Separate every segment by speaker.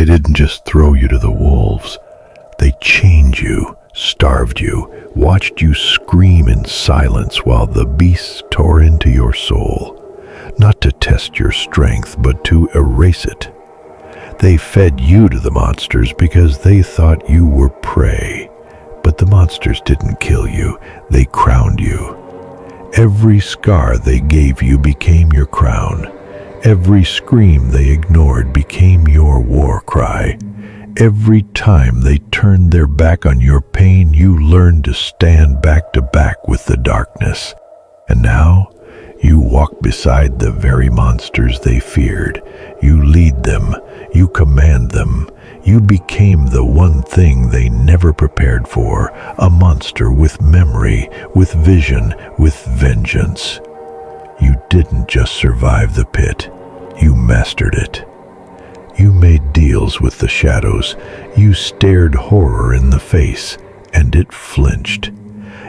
Speaker 1: They didn't just throw you to the wolves. They chained you, starved you, watched you scream in silence while the beasts tore into your soul, not to test your strength, but to erase it. They fed you to the monsters because they thought you were prey. But the monsters didn't kill you, they crowned you. Every scar they gave you became your crown. Every scream they ignored became your war cry. Every time they turned their back on your pain, you learned to stand back to back with the darkness. And now, you walk beside the very monsters they feared. You lead them, you command them. You became the one thing they never prepared for, a monster with memory, with vision, with vengeance. You didn't just survive the pit, you mastered it. You made deals with the shadows, you stared horror in the face, and it flinched.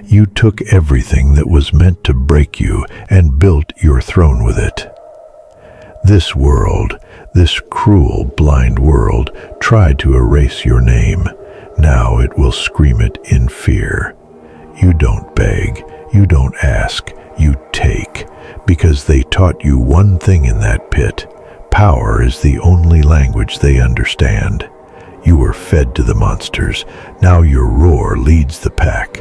Speaker 1: You took everything that was meant to break you and built your throne with it. This world, this cruel, blind world, tried to erase your name. Now it will scream it in fear. You don't beg, you don't ask, you take, because they taught you one thing in that pit. Power is the only language they understand. You were fed to the monsters. Now your roar leads the pack.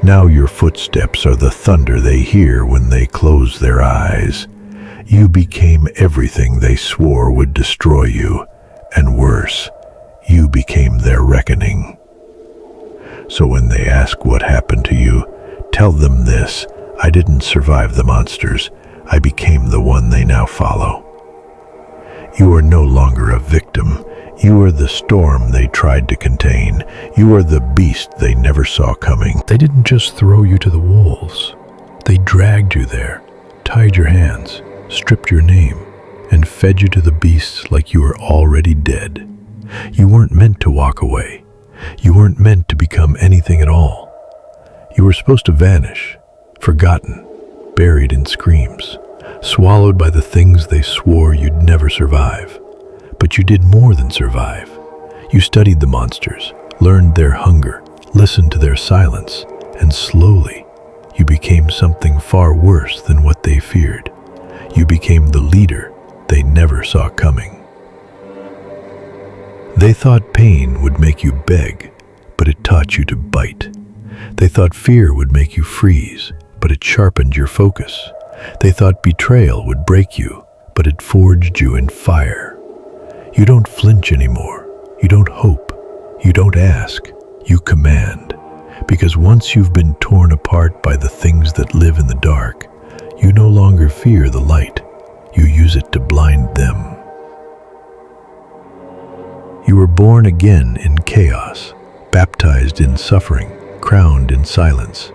Speaker 1: Now your footsteps are the thunder they hear when they close their eyes. You became everything they swore would destroy you, and worse, you became their reckoning. So when they ask what happened to you, tell them this: I didn't survive the monsters, I became the one they now follow. You are no longer a victim. You are the storm they tried to contain. You are the beast they never saw coming.
Speaker 2: They didn't just throw you to the wolves. They dragged you there, tied your hands, stripped your name, and fed you to the beasts like you were already dead. You weren't meant to walk away. You weren't meant to become anything at all. You were supposed to vanish, forgotten, buried in screams, swallowed by the things they swore you'd never survive. But you did more than survive. You studied the monsters, learned their hunger, listened to their silence, and slowly you became something far worse than what they feared. You became the leader they never saw coming. They thought pain would make you beg, but it taught you to bite. They thought fear would make you freeze, but it sharpened your focus. They thought betrayal would break you, but it forged you in fire. You don't flinch anymore. You don't hope. You don't ask. You command. Because once you've been torn apart by the things that live in the dark, you no longer fear the light. You use it to blind them. You were born again in chaos, baptized in suffering, crowned in silence.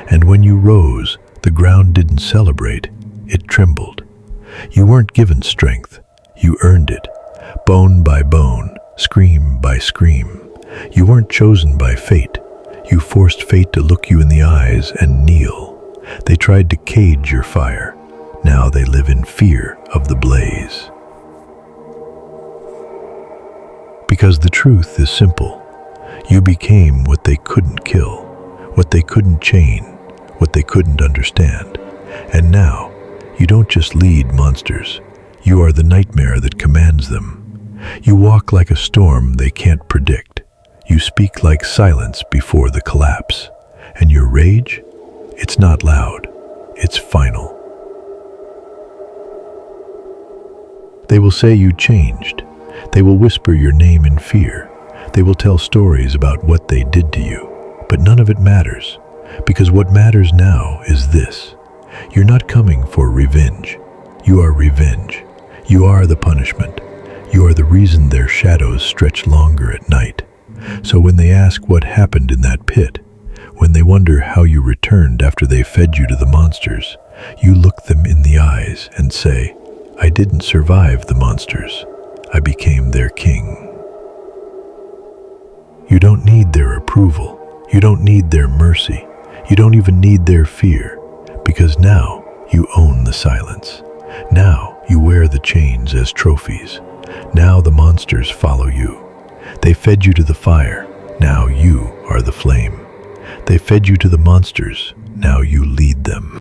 Speaker 2: And when you rose, the ground didn't celebrate, it trembled. You weren't given strength. You earned it. Bone by bone, scream by scream. You weren't chosen by fate. You forced fate to look you in the eyes and kneel. They tried to cage your fire. Now they live in fear of the blaze. Because the truth is simple. You became what they couldn't kill, what they couldn't chain, what they couldn't understand. And now, you don't just lead monsters. You are the nightmare that commands them. You walk like a storm they can't predict. You speak like silence before the collapse. And your rage? It's not loud. It's final. They will say you changed. They will whisper your name in fear. They will tell stories about what they did to you. But none of it matters. Because what matters now is this. You're not coming for revenge. You are revenge. You are the punishment. You are the reason their shadows stretch longer at night. So when they ask what happened in that pit, when they wonder how you returned after they fed you to the monsters, you look them in the eyes and say, I didn't survive the monsters. I became their king. You don't need their approval. You don't need their mercy. You don't even need their fear, because now you own the silence. Now you wear the chains as trophies. Now the monsters follow you, They fed you to the fire. Now you are the flame. They fed you to the monsters. Now you lead them.